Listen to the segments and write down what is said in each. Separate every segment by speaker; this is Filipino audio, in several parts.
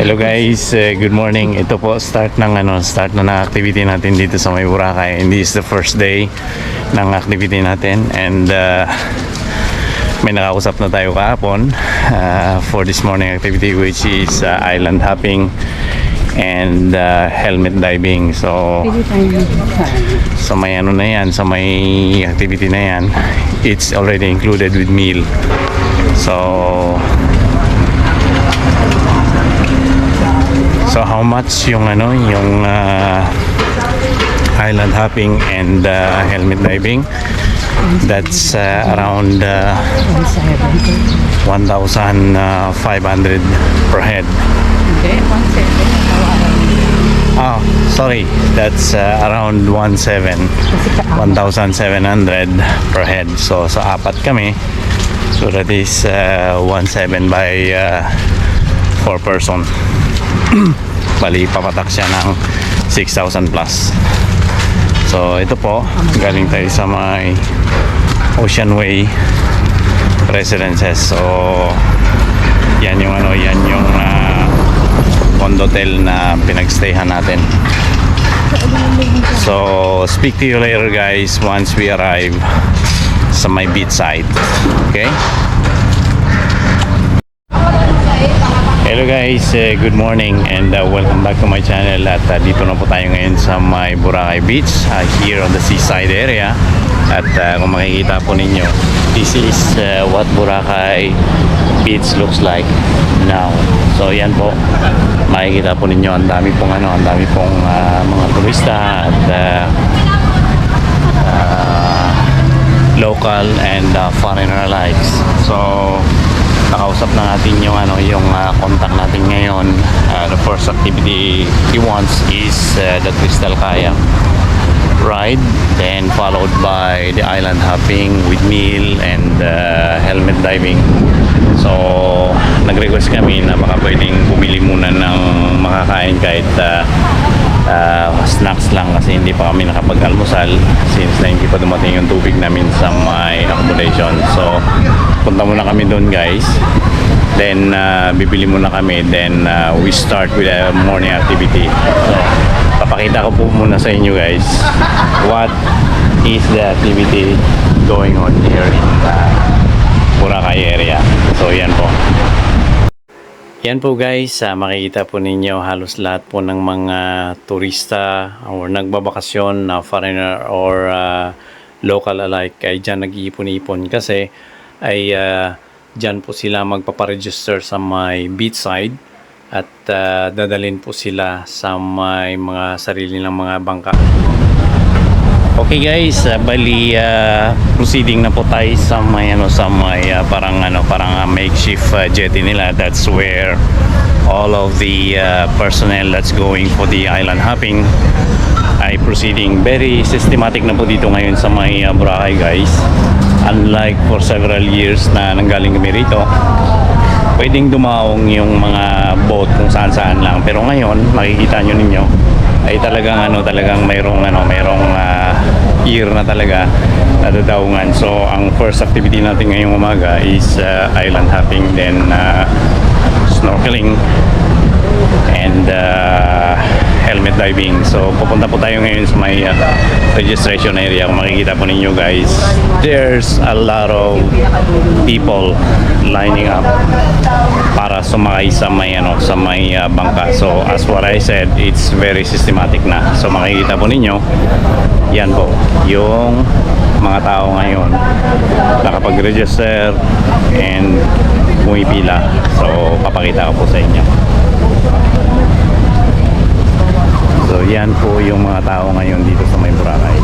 Speaker 1: Hello guys, good morning. Ito po start na activity natin dito sa May Boracay. And this is the first day ng activity natin and may nakausap na tayo kahapon for this morning activity, which is island hopping and helmet diving. So sa may na yan, sa may activity na yan, it's already included with meal. So how much yung island hopping and helmet diving? That's around 1,500 per head.
Speaker 2: Okay, 1,700.
Speaker 1: Oh, sorry. That's around 1,700 per head. So sa apat kami. So that is 1,700 by 4 person. Bali papatak siya ng 6,000 plus. So ito po, galing tayo sa may Ocean Way Residences. So yan yung condotel na pinagstayhan natin. So speak to you later guys once we arrive sa my beach side. Okay? Hello guys, good morning and welcome back to my channel. At dito na po tayo ngayon sa may Boracay Beach, here on the seaside area. At kung makikita po ninyo, this is what Boracay Beach looks like now. So yan po, makikita po ninyo ang dami pong mga turista at local and foreigner alike. So nakausap na natin yung contact natin ngayon. The first activity he wants is the Crystal Kayak ride, then followed by the island hopping with meal and helmet diving. So nag-request kami na baka pwedeng bumili muna ng makakain kahit snacks lang, kasi hindi pa kami nakapag-almusal since na hindi pa dumating yung tubig namin sa my accommodation. So punta muna kami doon guys, then bibili muna kami, then we start with a morning activity. So papakita ko po muna sa inyo guys what is the activity going on here in Boracay area. So yan po. Yan po guys, makikita po ninyo halos lahat po ng mga turista or nagbabakasyon na foreigner or local alike ay dyan nag-iipon-ipon, kasi ay dyan po sila magpaparegister sa may beachside at dadalhin po sila sa may mga sarili ng mga bangka. Okay guys, bali proceeding na po tayo sa may parang makeshift jetty nila. That's where all of the personnel that's going for the island hopping ay proceeding. Very systematic na po dito ngayon sa may Boracay guys. Unlike for several years na nanggaling kami rito, pwedeng dumaong yung mga boat kung saan-saan lang. Pero ngayon, makikita nyo ninyo ay talagang mayroong year na talaga nadadaungan. So ang first activity natin ngayong umaga is island hopping, then snorkeling and helmet diving. So pupunta po tayo ngayon sa may registration area. Kung makikita po ninyo guys, there's a lot of people lining up para sumakay sa may bangka. So as what I said, it's very systematic na. So makikita po ninyo, yan po yung mga tao ngayon nakapag-register and pumipila. So papakita ko po sa inyo. So yan po yung mga tao ngayon dito sa may Boracay.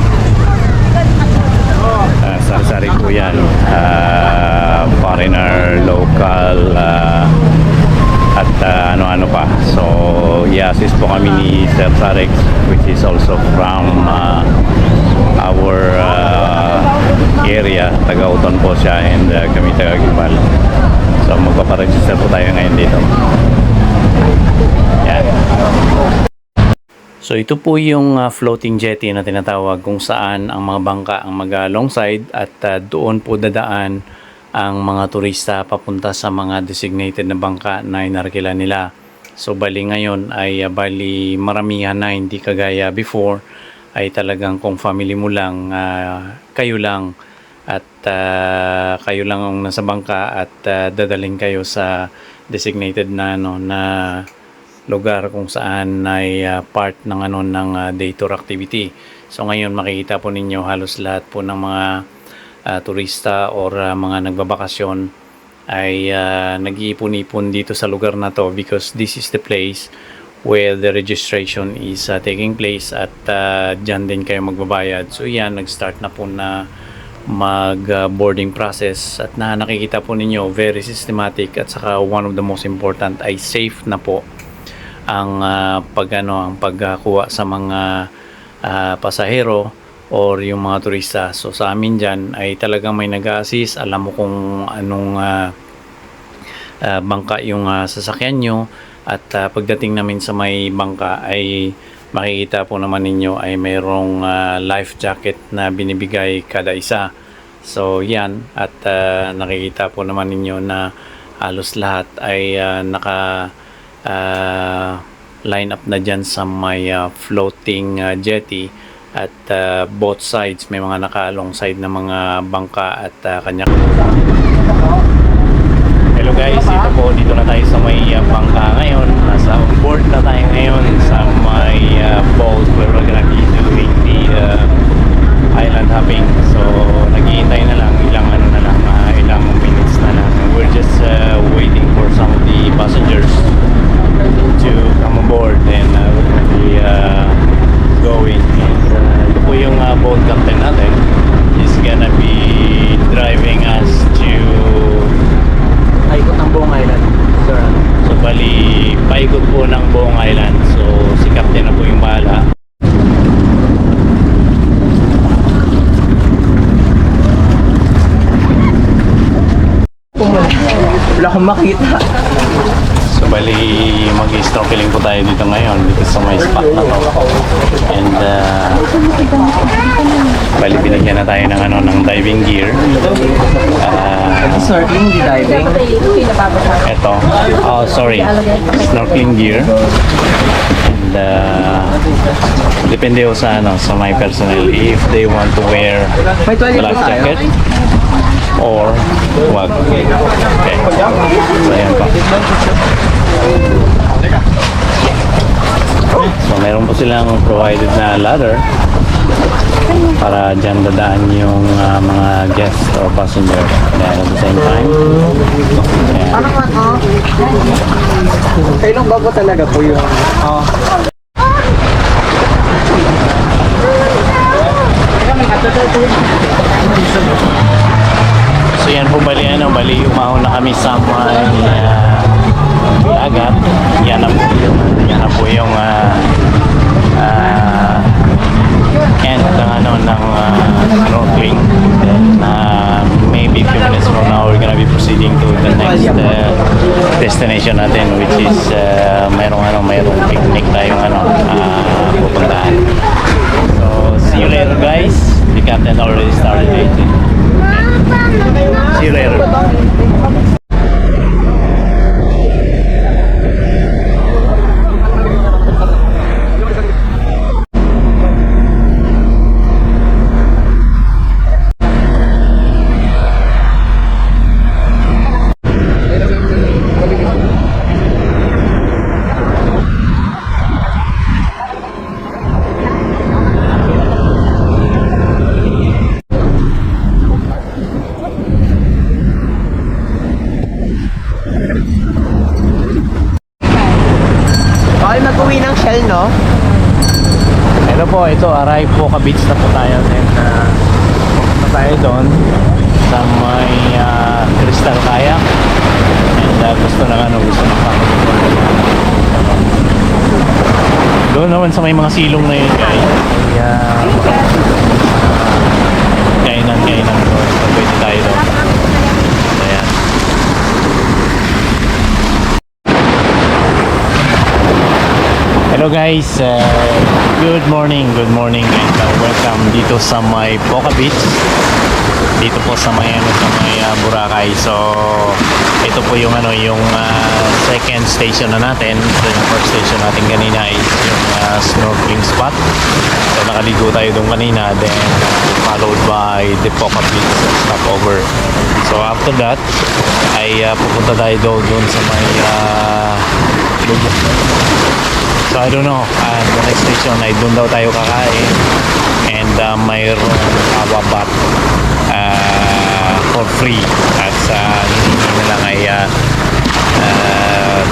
Speaker 1: Sari-sari po yan, foreigner, local, at ano-ano pa. So i-assist po kami ni Sir Sarex, which is also from our area. Taga-Uton po siya and kami taga-Gumal. So magpaparegister po tayo ngayon dito. Yan. So ito po yung floating jetty na tinatawag, kung saan ang mga bangka ang mag-alongside at doon po dadaan ang mga turista papunta sa mga designated na bangka na inarkila nila. So bali ngayon ay bali maramihan na, hindi kagaya before ay talagang kung family mo lang, kayo lang at kayo lang ang nasa bangka at dadaling kayo sa designated na na lugar kung saan ay part ng ng day tour activity. So ngayon makikita po ninyo halos lahat po ng mga turista or mga nagbabakasyon ay nag-iipon-ipon dito sa lugar na to because this is the place where the registration is taking place at dyan din kayo magbabayad. So yan, nag-start na po na mag-boarding process at nakikita po ninyo very systematic at saka one of the most important ay safe na po ang ang pagkuha sa mga pasahero or yung mga turista. So sa amin dyan ay talagang may nag-assist, alam mo kung anong bangka yung sasakyan nyo. At pagdating namin sa may bangka ay makikita po naman ninyo ay mayroong life jacket na binibigay kada isa. So yan, at nakikita po naman ninyo na halos lahat ay naka line up na dyan sa may floating jetty at both sides may mga naka alongside na mga bangka at kanya. Hello guys, ito po, dito na tayo sa may bangka ngayon. Nasa board na tayo ngayon sa may boat where we're gonna be doing the island hopping. So naghihintay na lang, ilang minutes na lang. We're just waiting for some of the passengers to come aboard and we're gonna be going. And ito po yung boat captain natin. He's gonna be driving us to
Speaker 2: Paikot ng buong island, sir.
Speaker 1: so bali paikot po ng buong island. So si captain na po yung bahala.
Speaker 2: Wala akong makita.
Speaker 1: So bali mag-snorkeling po tayo dito ngayon dito sa may spot na to. And bali binigyan na tayo ng ng diving gear.
Speaker 2: Snorkeling, di diving.
Speaker 1: Ito. Oh, sorry. Snorkeling gear. And depende ko sa sa my personnel if they want to wear
Speaker 2: May toilet
Speaker 1: life
Speaker 2: po tayo.
Speaker 1: jacket or wag. Okay. So ayan pa. So meron po silang provided na ladder para dyan dadaan yung mga guests or passenger. And at the same time, ayan.
Speaker 2: Kailang bago talaga po yung...
Speaker 1: So yan po bali umahon na kami sa may dagat. Yan na po yung end ng snorkeling. Then maybe few minutes from now we're gonna be proceeding to the next destination natin, which is mayroong picnic tayong pupuntahan. So see you later guys. The captain already started waiting. See you later.
Speaker 2: Bawal mag-uwi ng Shell, no?
Speaker 1: Hello po, ito arrive po, ka-beach na po tayo. Then pupunta tayo doon sa may Crystal Kayak. And gusto ng doon naman sa may mga silong na yun guys. Kainan doon. So pwede tayo doon. Ayan. Hello guys, Good morning and welcome dito sa may Boca Beach. Dito po sa may Boracay. So ito po yung second station na natin. So yung first station natin kanina is yung snorkeling spot. So nakaligo tayo doon kanina, then followed by the Boca Beach stopover. So after that ay pupunta tayo doon sa may Lubok. So I don't know, the next station ay doon daw tayo kakain, and mayroong awabat for free at hindi na lang ay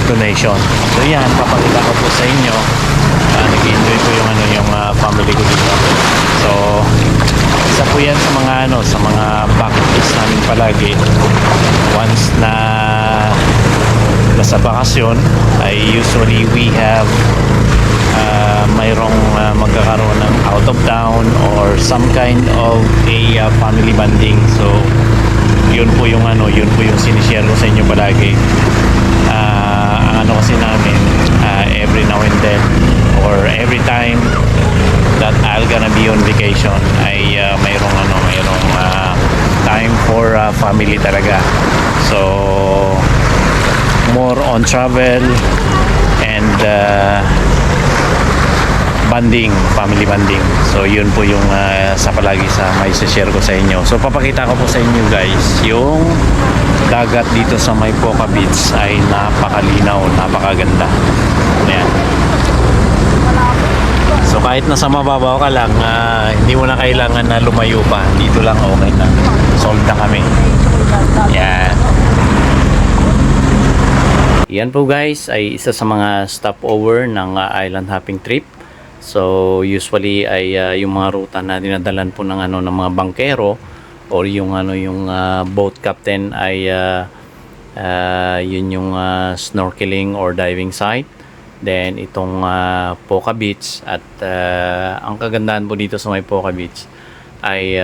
Speaker 1: donation. So yan, papakita ko po sa inyo. Nag-enjoy ko yung family ko dito. So isa po yan sa mga bucket list namin palagi. Once na nasa bakasyon ay usually we have mayroong magkakaroon ng out of town or some kind of a family bonding. So yun po yung sinishare ko sa inyo palagi. Ang kasi namin, every now and then or every time that I'll gonna be on vacation ay mayroong time for family talaga. So more on travel and banding, family banding. So yun po yung sa palagi sa may share ko sa inyo. So papakita ko po sa inyo guys, yung dagat dito sa may Boca Beach ay napakalinaw, napakaganda. Ayan. So kahit nasa mababaw ka lang, hindi mo na kailangan na lumayo pa. Dito lang okay na. Sold na kami. Yan. Yan po guys ay isa sa mga stopover ng island hopping trip. So usually ay yung mga ruta na dinadalan po ng ng mga bangkero or yung boat captain ay yun yung snorkeling or diving site. Then itong Boca Beach at ang kagandahan po dito sa may Boca Beach ay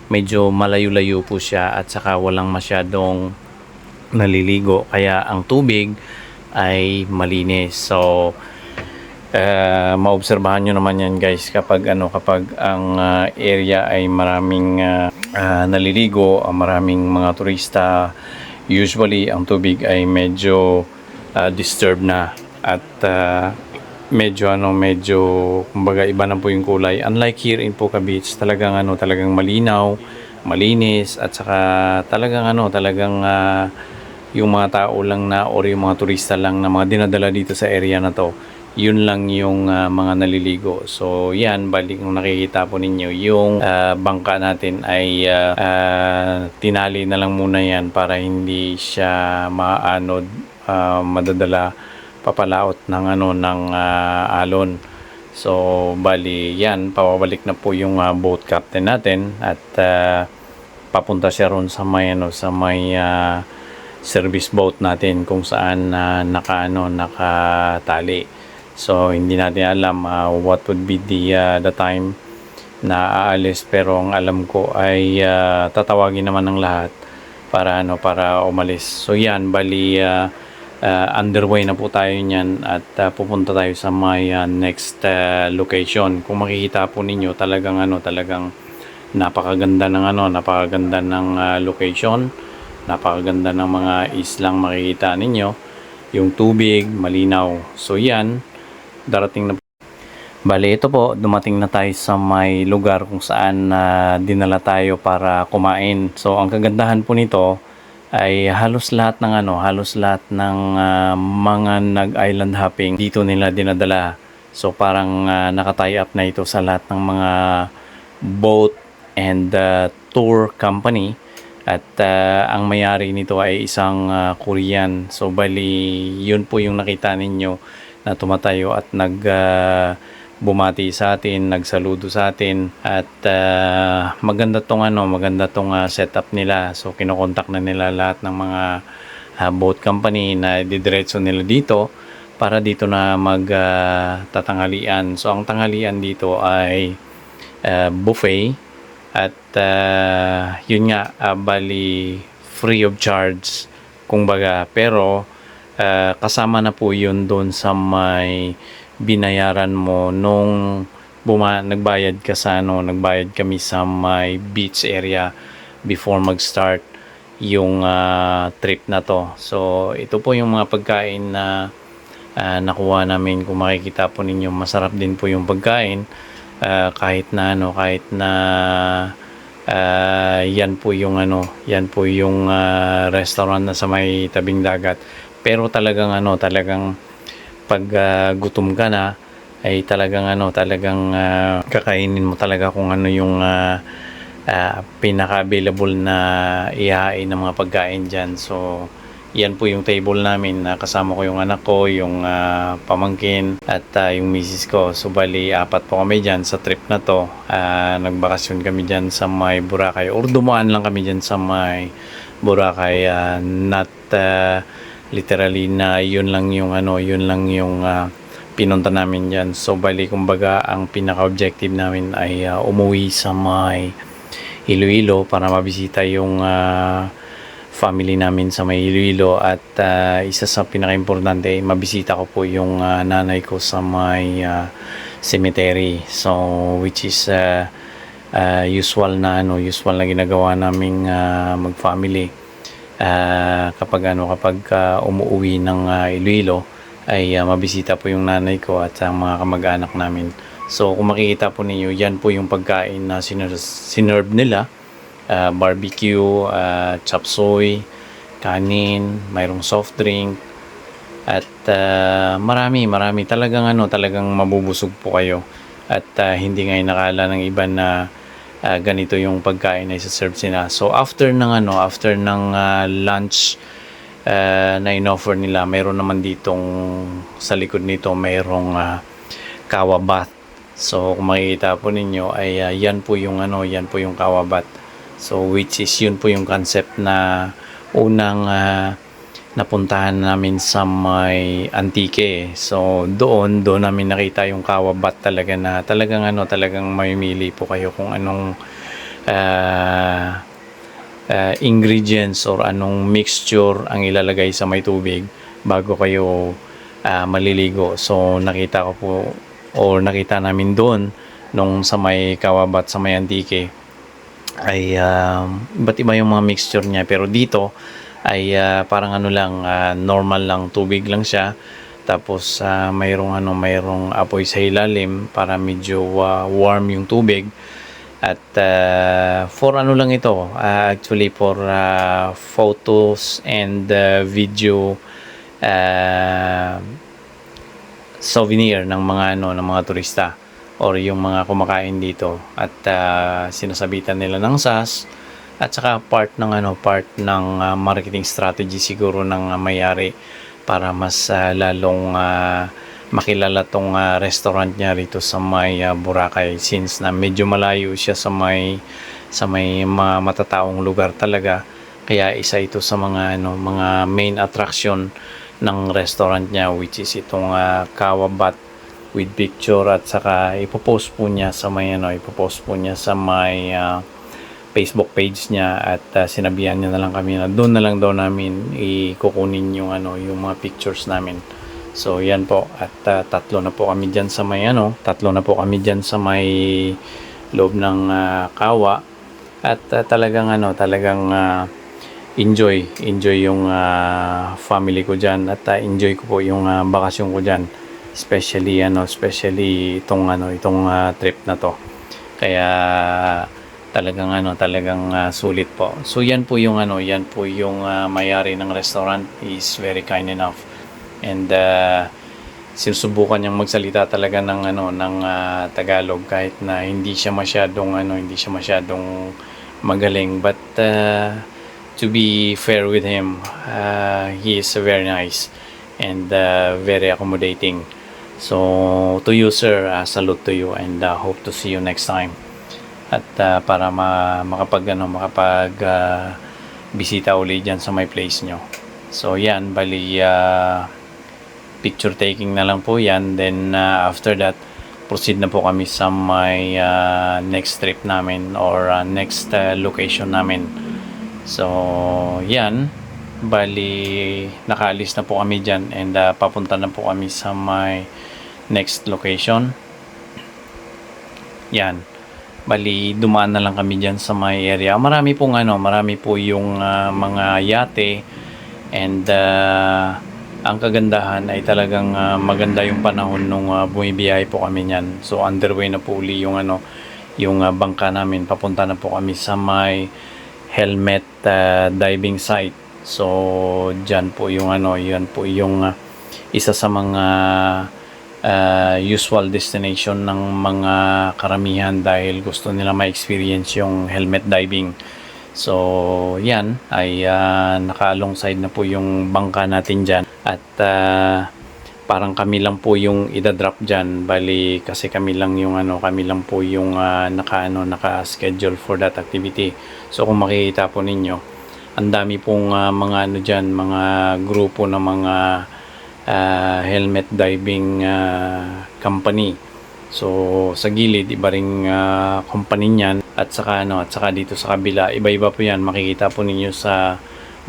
Speaker 1: medyo malayo-layo po siya at saka walang masyadong naliligo, kaya ang tubig ay malinis. So maobserbahan nyo naman yan guys kapag ang area ay maraming naliligo, maraming mga turista, usually ang tubig ay medyo disturbed na at medyo kumbaga iba na po yung kulay. Unlike here in Boca Beach, talagang malinaw, malinis at saka talagang yung mga tao lang na or yung mga turista lang na mga dinadala dito sa area na to, yun lang yung mga naliligo. So yan, balik kung nakikita po ninyo yung bangka natin ay tinali na lang muna yan para hindi siya madadala papalaot ng alon. So bali yan, pababalik na po yung boat captain natin at papunta siya ron sa may service boat natin kung saan nakatali. So hindi natin alam what would be the time na aalis, pero ang alam ko ay tatawagin naman ng lahat para umalis. So yan, bali underway na po tayo niyan at pupunta tayo sa may next location. Kung makikita po ninyo, talagang napakaganda ng location. Napakaganda ng mga islang makikita ninyo. Yung tubig, malinaw. So yan, darating na. Bali, ito po, dumating na tayo sa may lugar kung saan dinala tayo para kumain. So ang kagandahan po nito ay halos lahat ng mga nag-island hopping dito nila dinadala. So parang naka-tie up na ito sa lahat ng mga boat and tour company. At ang may-ari nito ay isang Korean. So bali, yun po yung nakita ninyo na tumatayo at bumati sa atin, nagsaludo sa atin. At maganda tong setup nila. So kinokontak na nila lahat ng mga boat company na didiretso nila dito para dito na tatanghalian. So ang tanghalian dito ay buffet. At yun nga, bali free of charge kumbaga, pero kasama na po yun doon sa may binayaran mo nung nagbayad ka sa nagbayad kami sa may beach area before mag-start yung trip na to. So ito po yung mga pagkain na nakuha namin. Kung makikita po ninyo, masarap din po yung pagkain. Kahit na yan po yung restaurant na sa may tabing dagat. Pero talagang talagang pag gutom ka na ay talagang kakainin mo talaga kung ano yung pinaka-available na ihain ng mga pagkain dyan. So yan po yung table namin. Kasama ko yung anak ko, yung pamangkin at yung misis ko. So bali 4 po kami dyan sa trip na to. Nagbakasyon kami dyan sa may Boracay, or dumaan lang kami dyan sa may Boracay. Not literally na yun lang yung pinunta namin dyan. So bali kumbaga ang pinaka-objective namin ay umuwi sa may Iloilo para mabisita yung family namin sa may Iloilo, at isa sa pinaka-importante ay mabisita ko po yung nanay ko sa may cemetery. So which is usual na ginagawa naming mag-family kapag umuwi ng Iloilo ay mabisita po yung nanay ko at ang mga kamag-anak namin. So kung makikita po ninyo, yan po yung pagkain na sinerve nila. Barbecue, chop suey, kanin, mayroong soft drink, at marami talagang mabubusog po kayo. At hindi nga nakala ng iba na ganito yung pagkain na isa-serve sila. So after ng lunch na in-offer nila, mayroon naman ditong sa likod nito mayroong kawa bath. So kung makikita po ninyo ay yan po yung kawa bath. So which is yun po yung concept na unang napuntahan namin sa may Antique. So doon namin nakita yung kawa bath talaga, na talagang mamimili po kayo kung anong ingredients or anong mixture ang ilalagay sa may tubig bago kayo maliligo. So nakita namin doon nung sa may kawabat sa may Antique ay iba't iba yung mga mixture niya, pero dito ay parang normal lang, tubig lang siya, tapos mayroong apoy sa ilalim para medyo warm yung tubig. At for lang ito, actually for photos and video souvenir ng mga turista or yung mga kumakain dito, at sinasabitan nila ng SAS, at saka part ng marketing strategy siguro ng may-ari para mas lalong makilala tong restaurant niya rito sa may Boracay, since na medyo malayo siya sa may matataong lugar talaga. Kaya isa ito sa mga main attraction ng restaurant niya, which is itong kawa bath with picture, at saka ipopost po niya sa may Facebook page niya, at sinabihan niya na lang kami na doon na lang daw namin ikukunin yung mga pictures namin. So yan po, at tatlo na po kami diyan sa may loob ng kawa, at talagang enjoy yung family ko diyan, at enjoy ko po yung bakasyon ko diyan, especially itong trip na to. Kaya talagang sulit po. So yan po yung may-ari ng restaurant, is very kind enough, and sinusubukan niyang magsalita talaga ng Tagalog, kahit na hindi siya masyadong magaling, but to be fair with him, he is very nice and very accommodating. So to you sir, salute to you, and hope to see you next time. At para makapag bisita uli dyan sa my place nyo. So yan, bali picture taking na lang po yan, then after that proceed na po kami sa my next trip namin, or next location namin. So yan, bali nakaalis na po kami dyan, and papunta na po kami sa may next location. Yan. Bali, dumaan na lang kami dyan sa may area. Marami po yung mga yate, and ang kagandahan ay talagang maganda yung panahon nung bumibiyahe po kami niyan. So underway na po uli yung yung bangka namin. Papunta na po kami sa may helmet diving site. So diyan po yung yan po yung isa sa mga usual destination ng mga karamihan dahil gusto nila ma-experience yung helmet diving. So yan ay naka-alongside na po yung bangka natin dyan, at parang kami lang po yung idadrop dyan. Bali kasi kami lang po yung naka-schedule for that activity. So kung makikita po ninyo, ang dami pong mga dyan, mga grupo ng mga helmet diving company. So sa gilid iba ring company niyan, at saka dito sa kabila iba-iba po yan. Makikita po ninyo sa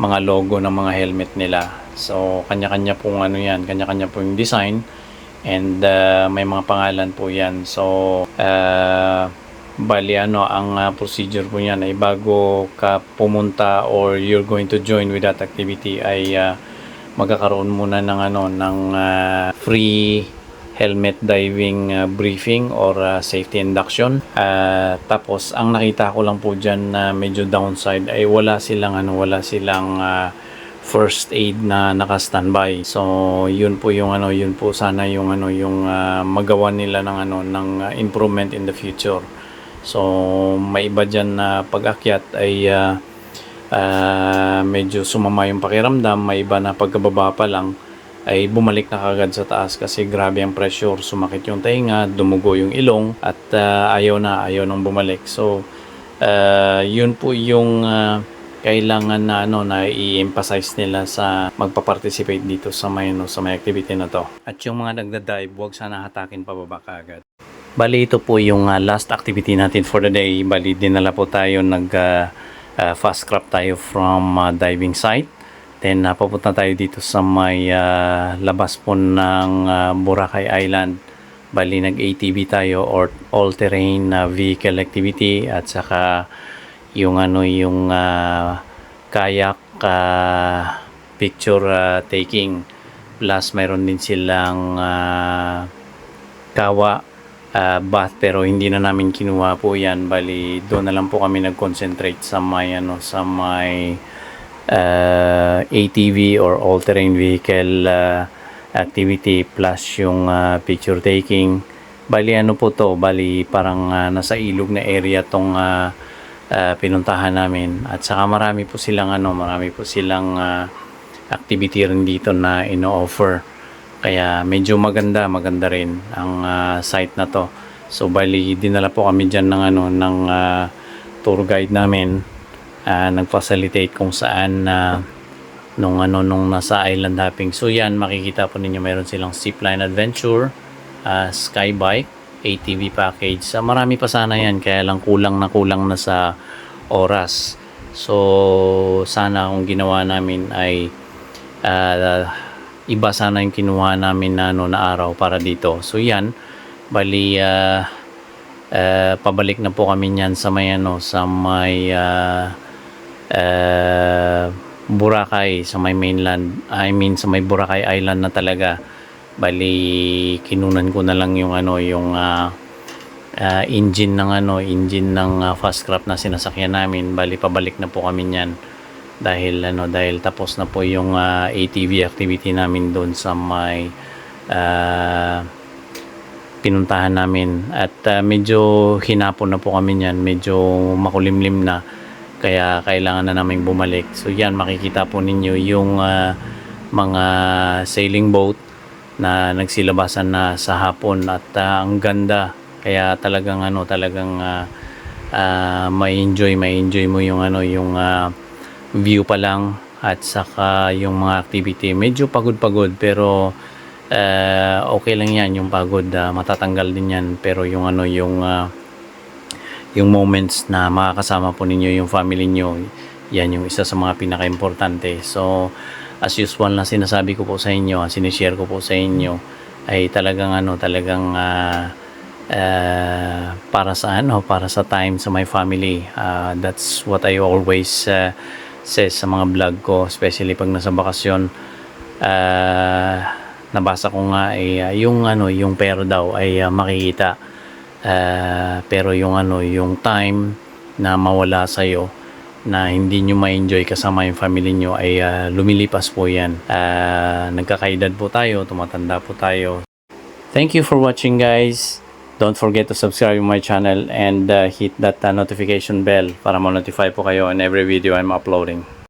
Speaker 1: mga logo ng mga helmet nila. So kanya-kanya pong kanya-kanya po yung design, and may mga pangalan po yan. So bali ang procedure po yan ay bago ka pumunta or you're going to join with that activity ay magkakaroon muna ng free helmet diving briefing or safety induction. Tapos ang nakita ko lang po diyan na medyo downside ay wala silang first aid na naka-standby. So yun po sana yung magawa nila ng improvement in the future. So may iba diyan na pag-akyat ay medyo sumama yung pakiramdam. May iba na pagkababa pa lang ay bumalik na kagad sa taas kasi grabe ang pressure, sumakit yung tainga, dumugo yung ilong, at ayaw nang bumalik. So yun po yung kailangan na i-emphasize nila sa magpa-participate dito sa may activity na to. At yung mga nagda-dive, huwag sana hatakin pababa kagad. Bali ito po yung last activity natin for the day. Bali dinala po tayo fast craft tayo from diving site. Then papunta tayo dito sa may labas po ng Boracay Island. Bali nag-ATV tayo or all-terrain vehicle activity, at saka yung kayak picture taking. Plus mayroon din silang kawa bath, pero hindi na namin kinuha po yan. Bali doon na lang po kami nag-concentrate sa may ATV or all-terrain vehicle activity, plus yung picture taking. Bali bali parang nasa ilog na area tong pinuntahan namin, at saka marami po silang activity rin dito na ino-offer. Kaya medyo maganda rin ang site na to. So bali dinala po kami diyan ng tour guide namin, nag-facilitate kung saan nung nasa island hopping. So yan, makikita po ninyo mayroon silang zipline adventure, sky bike, ATV package. Marami pa sana yan, kaya lang kulang na sa oras. So sana kung ginawa namin ay iba sana yung kinuha namin na araw para dito. So yan, bali pabalik na po kami niyan sa may Boracay, sa may mainland, sa may Boracay Island na talaga. Bali kinunan ko na lang yung engine ng fast craft na sinasakyan namin. Bali pabalik na po kami niyan dahil tapos na po yung ATV activity namin doon sa may pinuntahan namin, at medyo hinapon na po kami niyan, medyo makulimlim na, kaya kailangan na naming bumalik. So yan, makikita po ninyo yung mga sailing boat na nagsilabasan na sa hapon, at ang ganda. Kaya talagang ma-enjoy mo yung view pa lang, at saka yung mga activity. Medyo pagod pero okay lang yan, yung pagod matatanggal din yan. Pero yung moments na makakasama po ninyo yung family nyo, yan yung isa sa mga pinaka-importante. So as usual na sinasabi ko po sa inyo, sinishare ko po sa inyo, ay talagang para sa time sa my family. That's what I always says sa mga vlog ko, especially pag nasa bakasyon. Nabasa ko nga yung pera daw ay makikita. Pero yung time na mawala sa iyo na hindi nyo ma-enjoy kasama yung family nyo ay lumilipas po yan. Nagkakaedad po tayo, tumatanda po tayo. Thank you for watching, guys. Don't forget to subscribe to my channel and hit that notification bell para ma-notify po kayo on every video I'm uploading.